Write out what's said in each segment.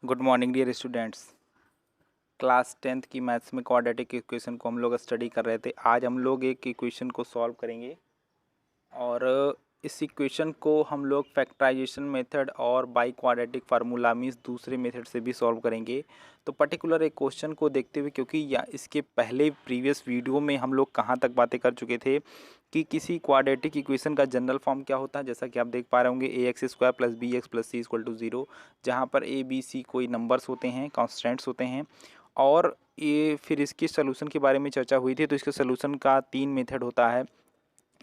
Good morning dear students. Class 10th की maths में quadratic equation को हम लोग स्टडी कर रहे थे। आज हम लोग एक इक्वेशन को सॉल्व करेंगे और इस इक्वेशन को हम लोग फैक्टराइजेशन मेथड और बाई क्वाड्रेटिक फार्मूला मीन्स दूसरे मेथड से भी सॉल्व करेंगे। तो पर्टिकुलर एक क्वेश्चन को देखते हुए, क्योंकि या इसके पहले प्रीवियस वीडियो में हम लोग कहाँ तक बातें कर चुके थे कि किसी क्वाड्रेटिक इक्वेशन का जनरल फॉर्म क्या होता है, जैसा कि आप देख पा रहे होंगे ax² + bx + c = 0, जहाँ पर a b c कोई नंबर्स होते हैं, कॉन्स्टेंट्स होते हैं। और ये फिर इसके सोल्यूशन के बारे में चर्चा हुई थी। तो इसके सोल्यूशन का 3 मेथड होता है,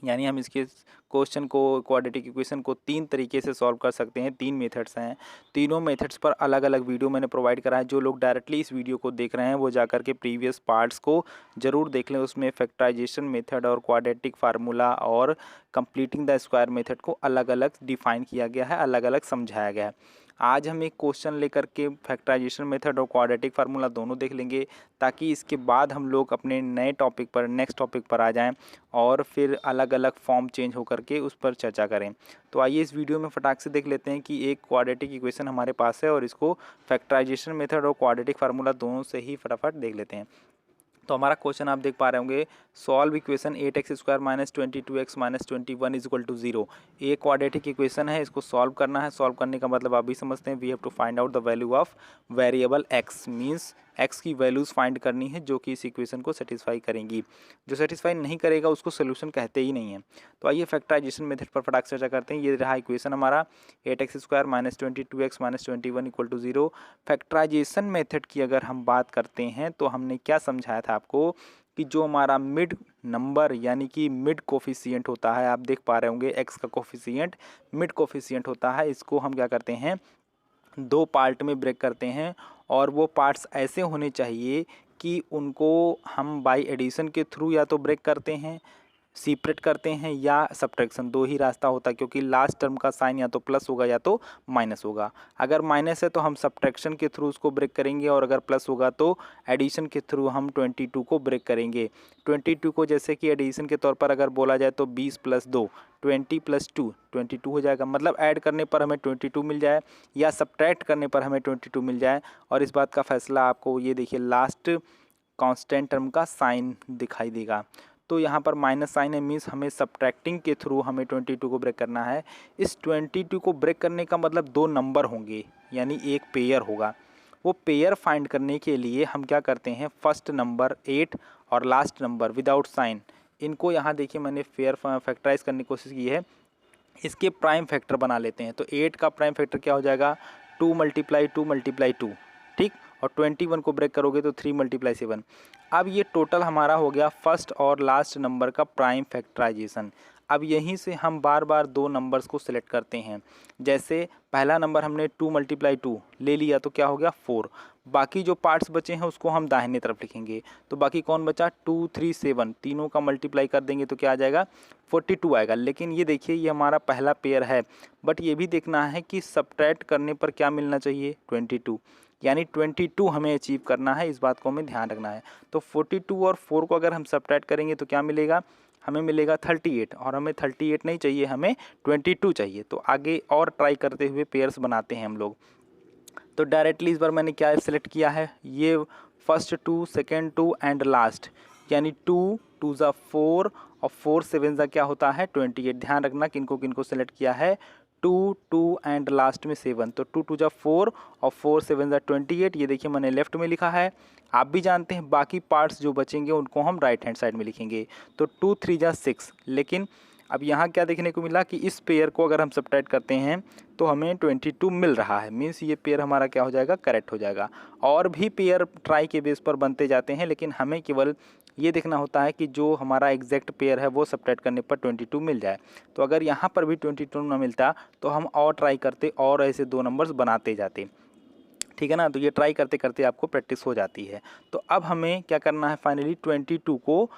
यानी हम इसके क्वेश्चन को, क्वाड्रेटिक इक्वेशन को 3 तरीके से सॉल्व कर सकते हैं। 3 मेथड्स हैं। तीनों मेथड्स पर अलग अलग वीडियो मैंने प्रोवाइड करा है। जो लोग डायरेक्टली इस वीडियो को देख रहे हैं वो जाकर के प्रीवियस पार्ट्स को ज़रूर देख लें। उसमें फैक्टराइजेशन मेथड और क्वाड्रेटिक फार्मूला और कंप्लीटिंग द स्क्वायर मेथड को अलग अलग डिफाइन किया गया है, अलग अलग समझाया गया है। आज हम एक क्वेश्चन लेकर के फैक्टराइजेशन मेथड और क्वाड्रेटिक फार्मूला दोनों देख लेंगे, ताकि इसके बाद हम लोग अपने नए टॉपिक पर, नेक्स्ट टॉपिक पर आ जाएं और फिर अलग अलग फॉर्म चेंज होकर के उस पर चर्चा करें। तो आइए इस वीडियो में फटाक से देख लेते हैं कि एक क्वाड्रेटिक इक्वेशन हमारे पास है और इसको फैक्टराइजेशन मेथड और क्वाड्रेटिक फार्मूला दोनों से ही फटाफट देख लेते हैं। तो हमारा क्वेश्चन आप देख पा रहे होंगे, सॉल्व इक्वेशन 8x² - 22x - 21 = 0। ये क्वाड्रेटिक इक्वेशन है, इसको सॉल्व करना है। सॉल्व करने का मतलब आप भी समझते हैं, we have to find out the value of variable x, means x की वैल्यूज़ फाइंड करनी है जो कि इस इक्वेशन को सेटिस्फाई करेंगी। जो सेटिस्फाई नहीं करेगा उसको सोल्यूशन कहते ही नहीं है। तो आइए फैक्टराइजेशन मेथड पर फटाक से चर्चा करते हैं। ये रहा इक्वेशन हमारा 8x² - 22x - 21 = 0। फैक्टराइजेशन मेथड की अगर हम बात करते हैं तो हमने क्या समझाया था आपको कि जो हमारा मिड नंबर यानी कि मिड कोफिशिएंट होता है, आप देख पा रहे होंगे x का कोफिशिएंट मिड कोफिशिएंट होता है। इसको हम क्या करते हैं, 2 पार्ट में ब्रेक करते हैं और वो पार्ट्स ऐसे होने चाहिए कि उनको हम बाय एडिशन के थ्रू या तो ब्रेक करते हैं, सेपरेट करते हैं, या सब्ट्रैक्शन। 2 ही रास्ता होता है, क्योंकि लास्ट टर्म का साइन या तो प्लस होगा या तो माइनस होगा। अगर माइनस है तो हम सब्ट्रैक्शन के थ्रू उसको ब्रेक करेंगे, और अगर प्लस होगा तो एडिशन के थ्रू हम 22 को ब्रेक करेंगे। 22 को जैसे कि एडिशन के तौर पर अगर बोला जाए तो 20 + 2 20 + 2 22 हो जाएगा। मतलब ऐड करने पर हमें 22 मिल जाए या सब्ट्रैक्ट करने पर हमें 22 मिल जाए। और इस बात का फैसला आपको ये देखिए लास्ट कांस्टेंट टर्म का साइन दिखाई देगा। तो यहाँ पर माइनस साइन है, मीन्स हमें सब्ट्रैक्टिंग के थ्रू हमें 22 को ब्रेक करना है। इस 22 को ब्रेक करने का मतलब 2 नंबर होंगे, यानी एक पेयर होगा। वो पेयर फाइंड करने के लिए हम क्या करते हैं, फर्स्ट नंबर 8 और लास्ट नंबर विदाउट साइन, इनको यहाँ देखिए मैंने फैक्टराइज करने की कोशिश की है, इसके प्राइम फैक्टर बना लेते हैं। तो 8 का प्राइम फैक्टर क्या हो जाएगा, 2 × 2 × 2, ठीक। और 21 को ब्रेक करोगे तो 3 × 7। अब ये टोटल हमारा हो गया फर्स्ट और लास्ट नंबर का प्राइम फैक्टराइजेशन। अब यहीं से हम बार बार 2 नंबर्स को सिलेक्ट करते हैं। जैसे पहला नंबर हमने 2 × 2 ले लिया तो क्या हो गया 4। बाकी जो पार्ट्स बचे हैं उसको हम दाहिने तरफ लिखेंगे। तो बाकी कौन बचा, 2 3 7, तीनों का मल्टीप्लाई कर देंगे तो क्या आ जाएगा 42 आएगा। लेकिन ये देखिए ये हमारा पहला पेयर है, बट ये भी देखना है कि सब्ट्रैक्ट करने पर क्या मिलना चाहिए 22, यानी 22 हमें अचीव करना है। इस बात को हमें ध्यान रखना है। तो 42 और 4 को अगर हम सब्ट्रैक्ट करेंगे तो क्या मिलेगा, हमें मिलेगा 38, और हमें 38 नहीं चाहिए, हमें 22 चाहिए। तो आगे और ट्राई करते हुए पेयर्स बनाते हैं हम लोग। तो डायरेक्टली इस बार मैंने क्या सेलेक्ट किया है, ये फर्स्ट 2, सेकेंड 2 एंड लास्ट, यानी 2 2 ज़ा 4 और 4 7 ज़ा क्या होता है 28। ध्यान रखना किनको किनको सेलेक्ट किया है, 2 2 एंड लास्ट में 7। तो 2 2 ज़ा 4 और 4 7 ज़ा 28। ये देखिए मैंने लेफ्ट में लिखा है। आप भी जानते हैं बाकी पार्ट्स जो बचेंगे उनको हम राइट हैंड साइड में लिखेंगे। तो 2 3 ज़ा 6। लेकिन अब यहाँ क्या देखने को मिला कि इस पेयर को अगर हम सब्ट्रैक्ट करते हैं तो हमें 22 मिल रहा है, मीन्स ये पेयर हमारा क्या हो जाएगा, करेक्ट हो जाएगा। और भी पेयर ट्राई के बेस पर बनते जाते हैं, लेकिन हमें केवल ये देखना होता है कि जो हमारा एग्जैक्ट पेयर है वो सब्ट्रैक्ट करने पर 22 मिल जाए। तो अगर यहाँ पर भी 22 ना मिलता तो हम और ट्राई करते और ऐसे 2 नंबर्स बनाते जाते, ठीक है ना। तो ये ट्राई करते करते आपको प्रैक्टिस हो जाती है। तो अब हमें क्या करना है, फाइनली 22 को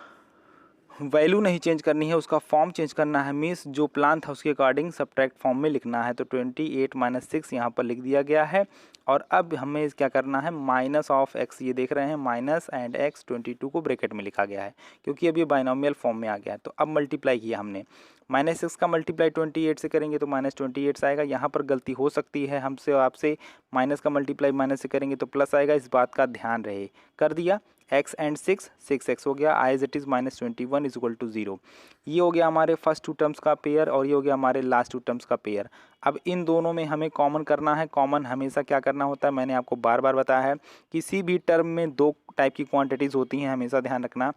वैल्यू नहीं चेंज करनी है, उसका फॉर्म चेंज करना है। मीन्स जो प्लान था उसके अकॉर्डिंग सब्ट्रैक्ट फॉर्म में लिखना है। तो 28 - 6 यहाँ पर लिख दिया गया है। और अब हमें क्या करना है, माइनस ऑफ x, ये देख रहे हैं माइनस एंड x 22 को ब्रैकेट में लिखा गया है, क्योंकि अब ये बाइनोमियल फॉर्म में आ गया है। तो अब मल्टीप्लाई किया हमने, -x का मल्टीप्लाई 28 से करेंगे तो -28 आएगा। यहाँ पर गलती हो सकती है हमसे और आपसे, माइनस का मल्टीप्लाई माइनस से करेंगे तो प्लस आएगा, इस बात का ध्यान रहे। कर दिया, x एंड 6x हो गया, I as it is -21 is equal to 0। ये हो गया हमारे फर्स्ट टू टर्म्स का पेयर और ये हो गया हमारे लास्ट टू टर्म्स का पेयर। अब इन दोनों में हमें कॉमन करना है। कॉमन हमेशा क्या करना होता है, मैंने आपको बार बार बताया है, किसी भी टर्म में दो टाइप की क्वांटिटीज़ होती हैं, हमेशा ध्यान रखना।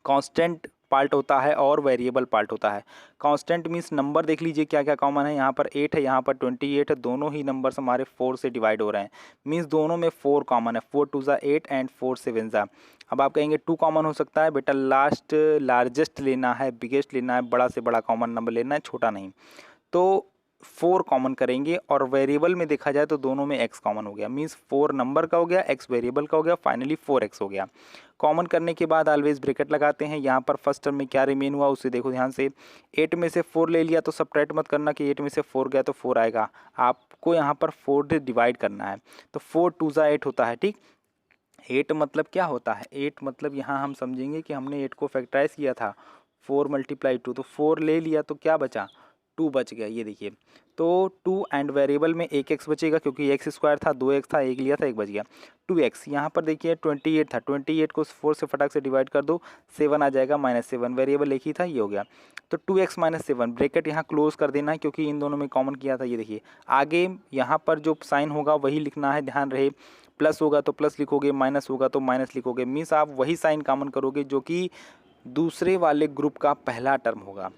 कांस्टेंट पार्ट होता है और वेरिएबल पार्ट होता है। कांस्टेंट मीन्स नंबर देख लीजिए क्या क्या कॉमन है, यहाँ पर 8 है, यहाँ पर 28 है, दोनों ही नंबर्स हमारे 4 से डिवाइड हो रहे हैं, मीन्स दोनों में 4 कॉमन है, 4 2 8 एंड 4 7 ज़ा। अब आप कहेंगे 2 कॉमन हो सकता है, बेटा लार्जेस्ट लेना है, बिगेस्ट लेना है, बड़ा से बड़ा कॉमन नंबर लेना है, छोटा नहीं। तो 4 कॉमन करेंगे और वेरिएबल में देखा जाए तो दोनों में x कॉमन हो गया, मीन्स 4 नंबर का हो गया, x वेरिएबल का हो गया, फाइनली 4x हो गया। कॉमन करने के बाद ऑलवेज ब्रैकेट लगाते हैं। यहाँ पर फर्स्ट टर्म में क्या रिमेन हुआ उसे देखो ध्यान से, 8 में से 4 ले लिया तो सब्ट्रैक्ट मत करना कि 8 में से 4 गया तो 4 आएगा, आपको यहाँ पर 4 से डिवाइड करना है। तो 4 2 8 होता है, ठीक। 8 मतलब क्या होता है, 8 मतलब यहाँ हम समझेंगे कि हमने 8 को फैक्टराइज किया था, 4 मल्टीप्लाई 2, तो 4 ले लिया तो क्या बचा, 2 बच गया, ये देखिए। तो 2 एंड वेरिएबल में 1x बचेगा क्योंकि x स्क्वायर था, 2x था, 1 लिया था, 1 बच गया, 2x। यहाँ पर देखिए 28 था, 28 को 4 से फटाक से डिवाइड कर दो, 7 आ जाएगा, -7, वेरिएबल एक ही था, ये हो गया। तो 2x - 7 ब्रैकेट यहाँ क्लोज कर देना है क्योंकि इन दोनों में कॉमन किया था, ये देखिए। आगे यहाँ पर जो साइन होगा वही लिखना है, ध्यान रहे, प्लस होगा तो प्लस लिखोगे, माइनस होगा तो माइनस लिखोगे, मीन्स आप वही साइन कॉमन करोगे जो कि दूसरे वाले ग्रुप का पहला टर्म होगा।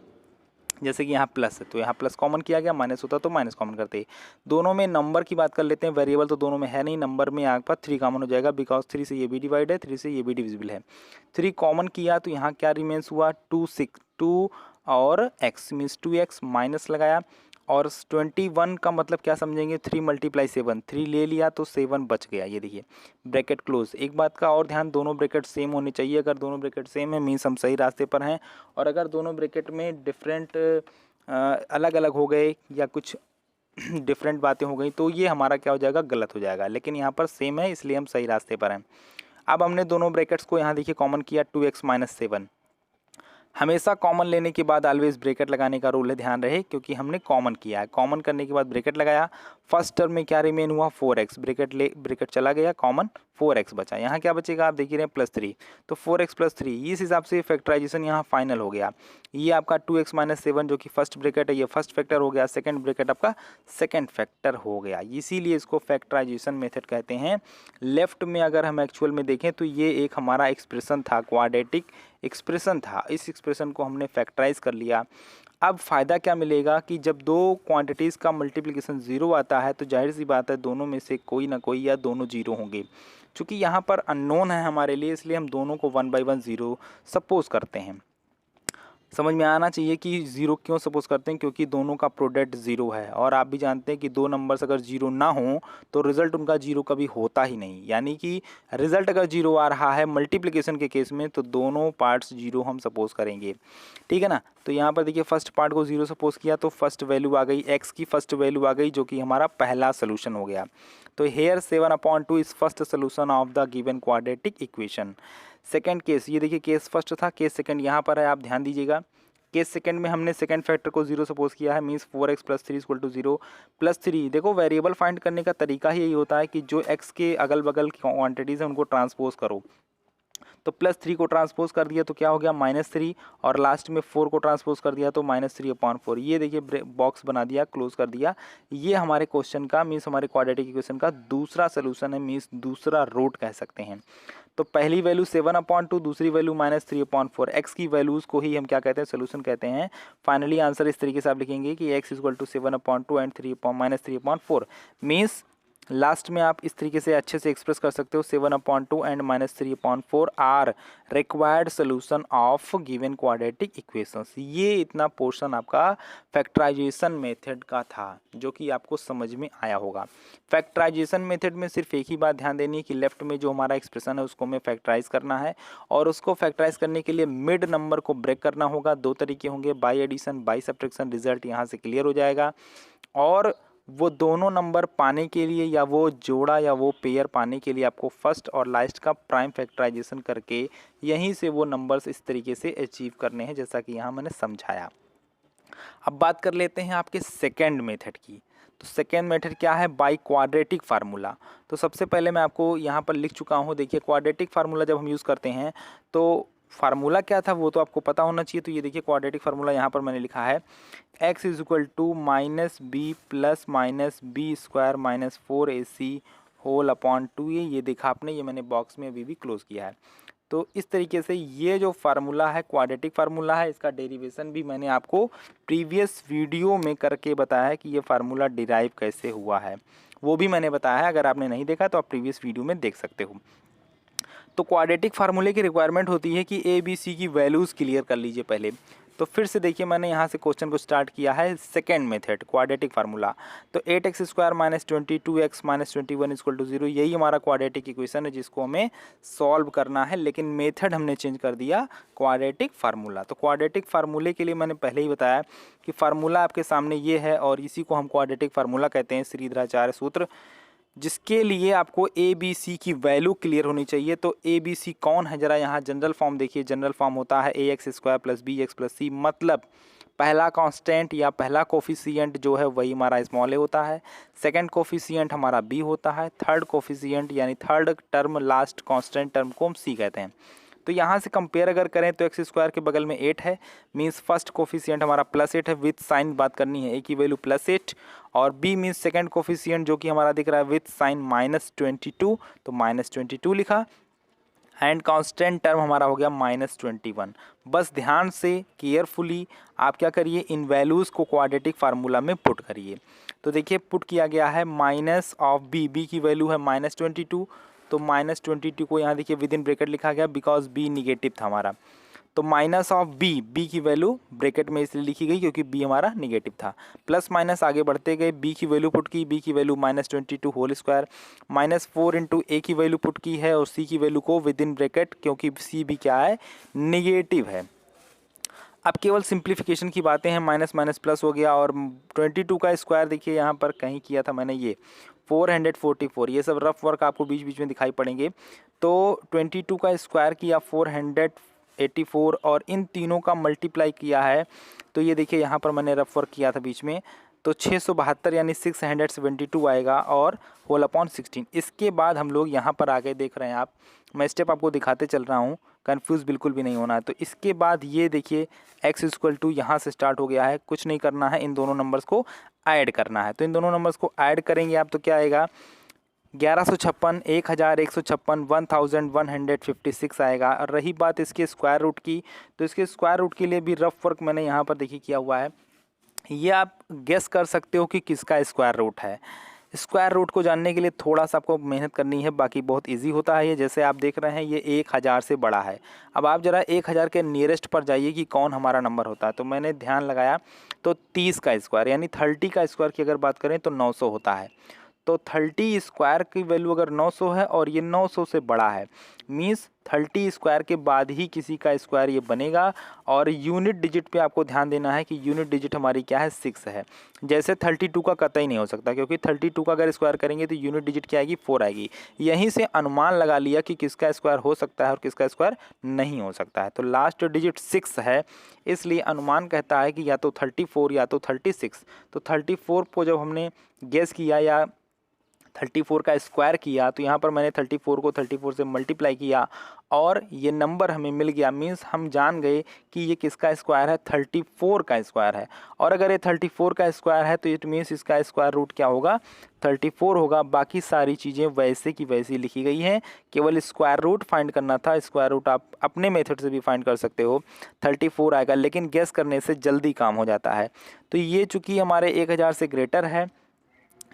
जैसे कि यहाँ प्लस है तो यहाँ प्लस कॉमन किया गया, माइनस होता तो माइनस कॉमन करते। दोनों में नंबर की बात कर लेते हैं, वेरिएबल तो दोनों में है नहीं, नंबर में यहाँ पर 3 कॉमन हो जाएगा बिकॉज 3 से ये भी डिवाइड है, 3 से ये भी डिविजिबल है। 3 कॉमन किया तो यहाँ क्या रिमेंस हुआ, 2 और x मीन्स 2x, माइनस लगाया और 21 का मतलब क्या समझेंगे, 3 मल्टीप्लाई 7, 3 ले लिया तो 7 बच गया, ये देखिए, ब्रैकेट क्लोज। एक बात का और ध्यान, दोनों ब्रैकेट सेम होने चाहिए, अगर दोनों ब्रैकेट सेम है मीन्स हम सही रास्ते पर हैं, और अगर दोनों ब्रैकेट में डिफरेंट अलग अलग हो गए या कुछ डिफरेंट बातें हो गई तो ये हमारा क्या हो जाएगा, गलत हो जाएगा। लेकिन यहाँ पर सेम है इसलिए हम सही रास्ते पर हैं। अब हमने दोनों ब्रैकेट्स को यहाँ देखिए कॉमन किया, 2x - 7। हमेशा कॉमन लेने के बाद ऑलवेज ब्रैकेट लगाने का रूल है, ध्यान रहे, क्योंकि हमने कॉमन किया है। कॉमन करने के बाद ब्रैकेट लगाया, फर्स्ट टर्म में क्या रिमेन हुआ, 4x, ब्रैकेट चला गया, कॉमन 4x बचा। यहाँ क्या बचेगा, आप देख रहे हैं +3, तो 4x + 3, इस हिसाब से फैक्टराइजेशन यहाँ फाइनल हो गया। ये आपका 2x - 7 जो कि फर्स्ट ब्रैकेट है, ये फर्स्ट फैक्टर हो गया, सेकंड ब्रैकेट आपका सेकंड फैक्टर हो गया, इसीलिए इसको फैक्टराइजेशन मेथड कहते हैं। लेफ्ट में अगर हम एक्चुअल में देखें तो ये एक हमारा एक्सप्रेशन था, क्वाड्रेटिक एक्सप्रेशन था, इस एक्सप्रेशन को हमने फैक्टराइज कर लिया। अब फ़ायदा क्या मिलेगा कि जब दो क्वांटिटीज़ का मल्टीप्लिकेशन 0 आता है तो जाहिर सी बात है दोनों में से कोई ना कोई या दोनों 0 होंगे। चूँकि यहाँ पर अननोन है हमारे लिए इसलिए हम दोनों को 1 बाई 1 0 सपोज करते हैं। समझ में आना चाहिए कि 0 क्यों सपोज करते हैं, क्योंकि दोनों का प्रोडक्ट 0 है और आप भी जानते हैं कि दो नंबर्स अगर 0 ना हो तो रिज़ल्ट उनका 0 कभी होता ही नहीं। यानी कि रिज़ल्ट अगर 0 आ रहा है मल्टीप्लिकेशन के केस में तो दोनों पार्ट्स 0 हम सपोज करेंगे, ठीक है ना। तो यहाँ पर देखिए फर्स्ट पार्ट को 0 सपोज किया तो फर्स्ट वैल्यू आ गई, x की फर्स्ट वैल्यू आ गई जो कि हमारा पहला सोल्यूशन हो गया। तो here 7/2 is first solution of the given quadratic equation. Second case, ये देखिए केस फर्स्ट था, केस सेकंड यहाँ पर है, आप ध्यान दीजिएगा। केस सेकंड में हमने सेकंड फैक्टर को 0 सपोज किया है, मीन्स 4x + 3 = 0 +3। देखो वेरिएबल फाइंड करने का तरीका ही यही होता है कि जो x के अगल बगल की क्वांटिटीज़ हैं उनको ट्रांसपोज करो। तो +3 को ट्रांसपोज कर दिया तो क्या हो गया, -3, और लास्ट में 4 को ट्रांसपोज कर दिया तो -3/4। ये देखिए बॉक्स बना दिया, क्लोज कर दिया। ये हमारे क्वेश्चन का मीन्स हमारे क्वाड्रेटिक इक्वेशन का दूसरा सोल्यूशन है, मीन्स दूसरा रूट कह सकते हैं। तो पहली वैल्यू 7/2, दूसरी वैल्यू -3/4। x की वैल्यूज़ को ही हम क्या कहते हैं, सोल्यूशन कहते हैं। फाइनली आंसर इस तरीके से आप लिखेंगे कि x = 7/2 एंड -3/4 मीन्स लास्ट में आप इस तरीके से अच्छे से एक्सप्रेस कर सकते हो, 7/2 and -3/4 are required solution of given quadratic equations. ये इतना पोर्शन आपका फैक्टराइजेशन मेथड का था जो कि आपको समझ में आया होगा। फैक्टराइजेशन मेथड में सिर्फ एक ही बात ध्यान देनी है कि लेफ्ट में जो हमारा एक्सप्रेशन है उसको हमें फैक्टराइज करना है, और उसको फैक्टराइज करने के लिए मिड नंबर को ब्रेक करना होगा। दो तरीके होंगे, by addition, by subtraction. Result यहाँ से क्लियर हो जाएगा। और वो दोनों नंबर पाने के लिए या वो जोड़ा या वो पेयर पाने के लिए आपको फर्स्ट और लास्ट का प्राइम फैक्टराइजेशन करके यहीं से वो नंबर्स इस तरीके से अचीव करने हैं जैसा कि यहाँ मैंने समझाया। अब बात कर लेते हैं आपके सेकेंड मेथड की। तो सेकेंड मेथड क्या है, बाय क्वाड्रेटिक फार्मूला। तो सबसे पहले मैं आपको यहाँ पर लिख चुका हूँ। देखिए क्वाड्रेटिक फार्मूला जब हम यूज़ करते हैं तो फार्मूला क्या था वो तो आपको पता होना चाहिए। तो ये देखिए क्वाड्रेटिक फार्मूला यहाँ पर मैंने लिखा है x is equal to minus b plus minus b square minus 4ac whole upon 2a। ये देखा आपने, ये मैंने बॉक्स में अभी भी क्लोज किया है। तो इस तरीके से ये जो फार्मूला है क्वाड्रेटिक फार्मूला है, इसका डेरिवेशन भी मैंने आपको प्रीवियस वीडियो में करके बताया है कि ये फार्मूला डिराइव कैसे हुआ है, वो भी मैंने बताया है। अगर आपने नहीं देखा तो आप प्रीवियस वीडियो में देख सकते हो। तो क्वाड्रेटिक फार्मूले की रिक्वायरमेंट होती है कि ए बी सी की वैल्यूज़ क्लियर कर लीजिए पहले। तो फिर से देखिए मैंने यहाँ से क्वेश्चन को स्टार्ट किया है सेकेंड मेथड क्वाड्रेटिक फार्मूला। तो 8x square minus 22x minus 21 equal to 0, यही हमारा क्वाड्रेटिक इक्वेशन है जिसको हमें सॉल्व करना है, लेकिन मेथड हमने चेंज कर दिया क्वाड्रेटिक फार्मूला। तो क्वाड्रेटिक फार्मूले के लिए मैंने पहले ही बताया कि फार्मूला आपके सामने ये है और इसी को हम क्वाड्रेटिक फार्मूला कहते हैं, श्रीधराचार्य सूत्र, जिसके लिए आपको ए बी सी की वैल्यू क्लियर होनी चाहिए। तो ए बी सी कौन है, जरा यहाँ जनरल फॉर्म देखिए। जनरल फॉर्म होता है a x square plus b x plus c, मतलब पहला कांस्टेंट या पहला कोफिशिएंट जो है वही हमारा स्मॉल ए होता है, सेकंड कोफिशिएंट हमारा बी होता है, थर्ड कोफिशिएंट यानी third term last constant term को हम सी कहते हैं। तो यहाँ से कंपेयर अगर करें तो एक्स स्क्वायर के बगल में 8 है, मीन्स फर्स्ट कोफिशिएंट हमारा +8 है, विथ साइन बात करनी है ए की वैल्यू +8, और बी मीन्स सेकंड कोफिशिएंट जो कि हमारा दिख रहा है विथ साइन -22, तो -22 लिखा, एंड कांस्टेंट टर्म हमारा हो गया -21। बस ध्यान से केयरफुली आप क्या करिए, इन वैल्यूज़ को क्वाड्रेटिक फार्मूला में पुट करिए। तो देखिए पुट किया गया है माइनस ऑफ बी की वैल्यू है -22, तो -22 को यहाँ देखिए विद इन ब्रैकेट लिखा गया बिकॉज बी निगेटिव था हमारा। तो माइनस ऑफ बी की वैल्यू ब्रैकेट में इसलिए लिखी गई क्योंकि बी हमारा निगेटिव था, प्लस माइनस आगे बढ़ते गए, बी की वैल्यू पुट की, बी की वैल्यू -22 होल स्क्वायर, -4 इंटू ए की वैल्यू पुट की है और सी की वैल्यू को विद इन ब्रैकेट, क्योंकि सी भी क्या है, निगेटिव है। अब केवल सिंप्लीफिकेशन की बातें हैं, माइनस माइनस प्लस हो गया, और 22 का स्क्वायर देखिए यहाँ पर कहीं किया था मैंने, ये 444, ये सब रफ वर्क आपको बीच बीच में दिखाई पड़ेंगे। तो 22 का स्क्वायर किया 484 और इन तीनों का मल्टीप्लाई किया है, तो ये देखिए यहाँ पर मैंने रफ वर्क किया था बीच में, तो 672 यानी 672 आएगा और होल अपॉन 16। इसके बाद हम लोग यहाँ पर आगे देख रहे हैं आप, मैं स्टेप आपको दिखाते चल रहा हूँ, कंफ्यूज बिल्कुल भी नहीं होना है। तो इसके बाद ये देखिए x इक्वल टू यहाँ से स्टार्ट हो गया है, कुछ नहीं करना है, इन दोनों नंबर्स को ऐड करना है। तो इन दोनों नंबर्स को ऐड करेंगे आप, तो क्या आएगा, 1156, 1156, 1156 आएगा। और रही बात इसके स्क्वायर रूट की, तो इसके स्क्वायर रूट के लिए भी रफ वर्क मैंने यहाँ पर देखिए किया हुआ है। ये आप गेस कर सकते हो कि किसका स्क्वायर रूट है। स्क्वायर रूट को जानने के लिए थोड़ा सा आपको मेहनत करनी है, बाकी बहुत इजी होता है ये। जैसे आप देख रहे हैं ये 1000 से बड़ा है। अब आप ज़रा 1000 के नियरेस्ट पर जाइए कि कौन हमारा नंबर होता है। तो मैंने ध्यान लगाया तो 30 का स्क्वायर यानी 30 का स्क्वायर की अगर बात करें तो 900 होता है। तो 30 स्क्वायर की वैल्यू अगर 900 है और ये 900 से बड़ा है, मीन्स 30 स्क्वायर के बाद ही किसी का स्क्वायर ये बनेगा। और यूनिट डिजिट पे आपको ध्यान देना है कि यूनिट डिजिट हमारी क्या है, 6 है। जैसे 32 का कतई नहीं हो सकता, क्योंकि 32 का अगर स्क्वायर करेंगे तो यूनिट डिजिट क्या आएगी, 4 आएगी। यहीं से अनुमान लगा लिया कि किसका स्क्वायर हो सकता है और किसका स्क्वायर नहीं हो सकता है। तो लास्ट डिजिट 6 है, इसलिए अनुमान कहता है कि या तो 34 या तो 36। तो 34 को जब हमने गेस किया या 34 का स्क्वायर किया, तो यहाँ पर मैंने 34 को 34 से मल्टीप्लाई किया और ये नंबर हमें मिल गया। मीन्स हम जान गए कि ये किसका स्क्वायर है, 34 का स्क्वायर है। और अगर ये 34 का स्क्वायर है तो इट मीन्स इसका स्क्वायर रूट क्या होगा, 34 होगा। बाकी सारी चीज़ें वैसे की वैसी लिखी गई हैं, केवल स्क्वायर रूट फाइंड करना था। स्क्वायर रूट आप अपने मेथड से भी फाइंड कर सकते हो, 34 आएगा, लेकिन गेस करने से जल्दी काम हो जाता है। तो ये चूँकि हमारे 1000 से ग्रेटर है,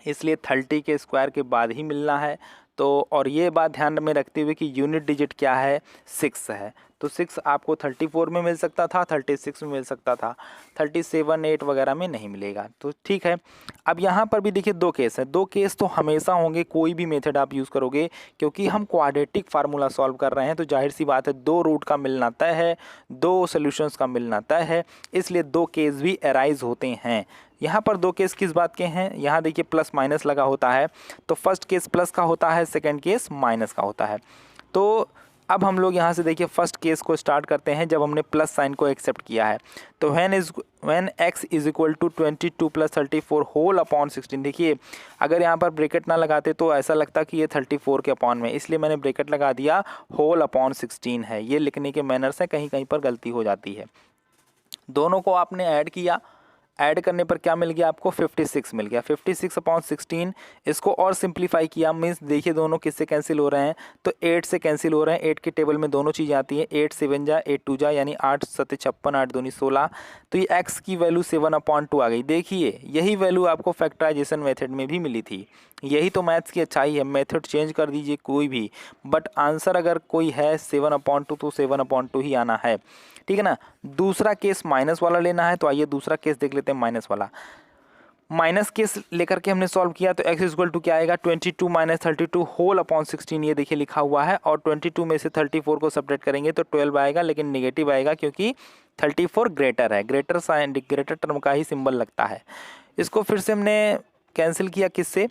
इसलिए 30 के स्क्वायर के बाद ही मिलना है। तो और ये बात ध्यान में रखते हुए कि यूनिट डिजिट क्या है, 6 है। तो 6 आपको 34 में मिल सकता था, 36 में मिल सकता था, 37, 8 वगैरह में नहीं मिलेगा। तो ठीक है। अब यहाँ पर भी देखिए 2 केस है। 2 केस तो हमेशा होंगे, कोई भी मेथड आप यूज़ करोगे, क्योंकि हम क्वाड्रेटिक फार्मूला सॉल्व कर रहे हैं। तो जाहिर सी बात है 2 रूट का मिलना तय है, 2 सोल्यूशंस का मिलना तय है, इसलिए 2 केस भी अराइज होते हैं। यहाँ पर 2 केस किस बात के हैं, यहाँ देखिए प्लस माइनस लगा होता है। तो फर्स्ट केस प्लस का होता है, सेकंड केस माइनस का होता है। तो अब हम लोग यहाँ से देखिए फर्स्ट केस को स्टार्ट करते हैं जब हमने प्लस साइन को एक्सेप्ट किया है। तो when x is equal to 22 plus 34 whole upon 16। देखिए अगर यहाँ पर ब्रैकेट ना लगाते तो ऐसा लगता कि ये 34 के अपॉन में, इसलिए मैंने ब्रैकेट लगा दिया, होल अपॉन 16 है। ये लिखने के मैनर से कहीं कहीं पर गलती हो जाती है। दोनों को आपने ऐड किया, ऐड करने पर क्या मिल गया आपको, 56 मिल गया। 56 अपॉन 16, इसको और सिंप्लीफाई किया, मीन्स देखिए दोनों किससे कैंसिल हो रहे हैं, तो 8 से कैंसिल हो रहे हैं। 8 के टेबल में दोनों चीज़ें आती हैं, 8 7 जा 8 2 जा, यानी 8 7 56, 8 दूनी 16। तो ये x की वैल्यू 7/2 आ गई। देखिए यही वैल्यू आपको फैक्टराइजेशन मेथड में भी मिली थी। यही तो मैथ्स की अच्छाई है, मेथड चेंज कर दीजिए कोई भी, बट आंसर अगर कोई है 7/2 तो 7/2 ही आना है, ठीक है ना। दूसरा केस माइनस वाला लेना है, तो आइए दूसरा केस देख लेते हैं माइनस वाला। माइनस केस लेकर के हमने सॉल्व किया तो x इक्वल टू क्या आएगा, 22 माइनस 32 होल अपॉन 16, ये देखिए लिखा हुआ है। और 22 में से 34 को सब्ट्रैक्ट करेंगे तो 12 आएगा, लेकिन नेगेटिव आएगा क्योंकि 34 ग्रेटर है, ग्रेटर साइन ग्रेटर टर्म का ही सिंबल लगता है। इसको फिर से हमने कैंसिल किया, किससे,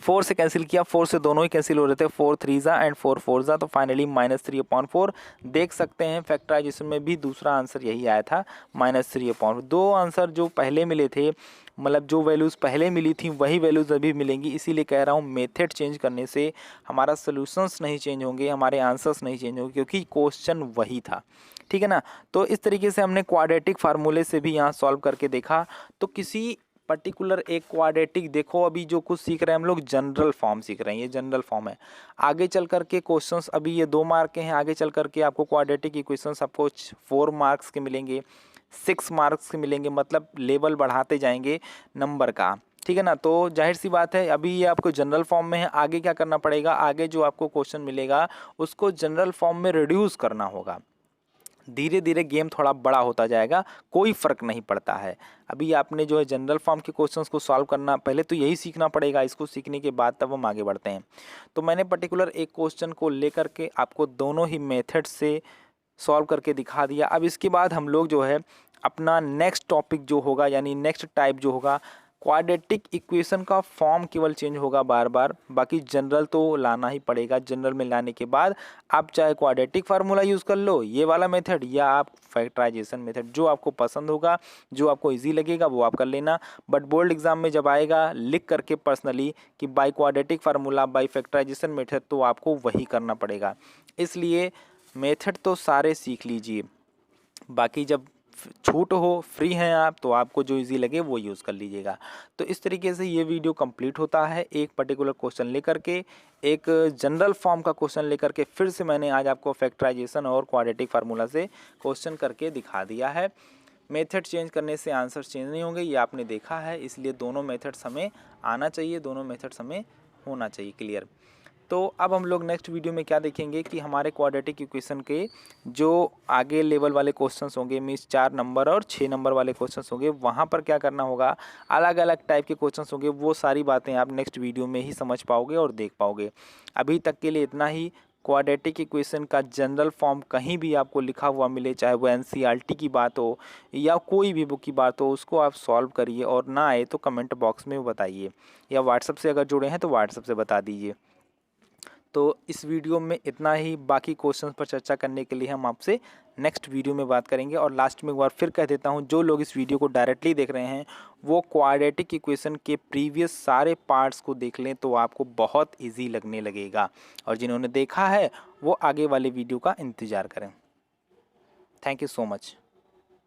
4 से कैंसिल किया, 4 से दोनों ही कैंसिल हो रहे थे, 4 3 जा एंड 4 4 जा, तो फाइनली -3/4। देख सकते हैं फैक्टराइजेशन में भी दूसरा आंसर यही आया था, -3/4। दो आंसर जो पहले मिले थे, मतलब जो वैल्यूज़ पहले मिली थी वही वैल्यूज़ अभी मिलेंगी, इसीलिए कह रहा हूँ मेथड चेंज करने से हमारा सोल्यूशंस नहीं चेंज होंगे, हमारे आंसर्स नहीं चेंज होंगे, क्योंकि क्वेश्चन वही था, ठीक है ना। तो इस तरीके से हमने क्वाड्रेटिक फार्मूले से भी यहाँ सॉल्व करके देखा। तो किसी पर्टिकुलर एक क्वाड्रेटिक, देखो अभी जो कुछ सीख रहे हैं हम लोग जनरल फॉर्म सीख रहे हैं, ये जनरल फॉर्म है। आगे चल करके क्वेश्चंस, अभी ये 2 मार्क के हैं, आगे चल करके आपको क्वाड्रेटिक इक्वेशंस आपको 4 मार्क्स के मिलेंगे, 6 मार्क्स के मिलेंगे, मतलब लेवल बढ़ाते जाएंगे नंबर का, ठीक है ना। तो जाहिर सी बात है अभी ये आपको जनरल फॉर्म में है, आगे क्या करना पड़ेगा, आगे जो आपको क्वेश्चन मिलेगा उसको जनरल फॉर्म में रिड्यूस करना होगा। धीरे धीरे गेम थोड़ा बड़ा होता जाएगा, कोई फ़र्क नहीं पड़ता है। अभी आपने जो है जनरल फॉर्म के क्वेश्चंस को सॉल्व करना, पहले तो यही सीखना पड़ेगा, इसको सीखने के बाद तब हम आगे बढ़ते हैं। तो मैंने पर्टिकुलर एक क्वेश्चन को लेकर के आपको दोनों ही मेथड से सॉल्व करके दिखा दिया। अब इसके बाद हम लोग जो है अपना नेक्स्ट टॉपिक जो होगा, यानी नेक्स्ट टाइप जो होगा, क्वाड्रेटिक इक्वेशन का फॉर्म केवल चेंज होगा बार बार, बाकी जनरल तो लाना ही पड़ेगा। जनरल में लाने के बाद आप चाहे क्वाड्रेटिक फार्मूला यूज़ कर लो, ये वाला मेथड, या आप फैक्टराइजेशन मेथड, जो आपको पसंद होगा, जो आपको इजी लगेगा वो आप कर लेना। बट बोर्ड एग्जाम में जब आएगा लिख करके पर्सनली कि by quadratic formula, by factorisation method, तो आपको वही करना पड़ेगा। इसलिए मेथड तो सारे सीख लीजिए, बाकी जब छूट हो, फ्री हैं आप, तो आपको जो इजी लगे वो यूज़ कर लीजिएगा। तो इस तरीके से ये वीडियो कंप्लीट होता है, एक पर्टिकुलर क्वेश्चन लेकर के, एक जनरल फॉर्म का क्वेश्चन लेकर के। फिर से मैंने आज आपको फैक्टराइजेशन और क्वाड्रेटिक फार्मूला से क्वेश्चन करके दिखा दिया है। मेथड चेंज करने से आंसर चेंज नहीं होंगे, ये आपने देखा है, इसलिए दोनों मेथड्स हमें आना चाहिए, दोनों मेथड्स हमें होना चाहिए क्लियर। तो अब हम लोग नेक्स्ट वीडियो में क्या देखेंगे कि हमारे क्वाड्रेटिक इक्वेशन के जो आगे लेवल वाले क्वेश्चंस होंगे, मीन्स 4 नंबर और 6 नंबर वाले क्वेश्चंस होंगे, वहाँ पर क्या करना होगा, अलग अलग टाइप के क्वेश्चंस होंगे, वो सारी बातें आप नेक्स्ट वीडियो में ही समझ पाओगे और देख पाओगे। अभी तक के लिए इतना ही। क्वाड्रेटिक इक्वेशन का जनरल फॉर्म कहीं भी आपको लिखा हुआ मिले, चाहे वो NCERT की बात हो या कोई भी बुक की बात हो, उसको आप सॉल्व करिए, और ना आए तो कमेंट बॉक्स में बताइए, या व्हाट्सएप से अगर जुड़े हैं तो व्हाट्सएप से बता दीजिए। तो इस वीडियो में इतना ही, बाकी क्वेश्चंस पर चर्चा करने के लिए हम आपसे नेक्स्ट वीडियो में बात करेंगे। और लास्ट में एक बार फिर कह देता हूं, जो लोग इस वीडियो को डायरेक्टली देख रहे हैं वो क्वाड्रेटिक इक्वेशन के प्रीवियस सारे पार्ट्स को देख लें, तो आपको बहुत इजी लगने लगेगा, और जिन्होंने देखा है वो आगे वाले वीडियो का इंतज़ार करें। Thank you so much.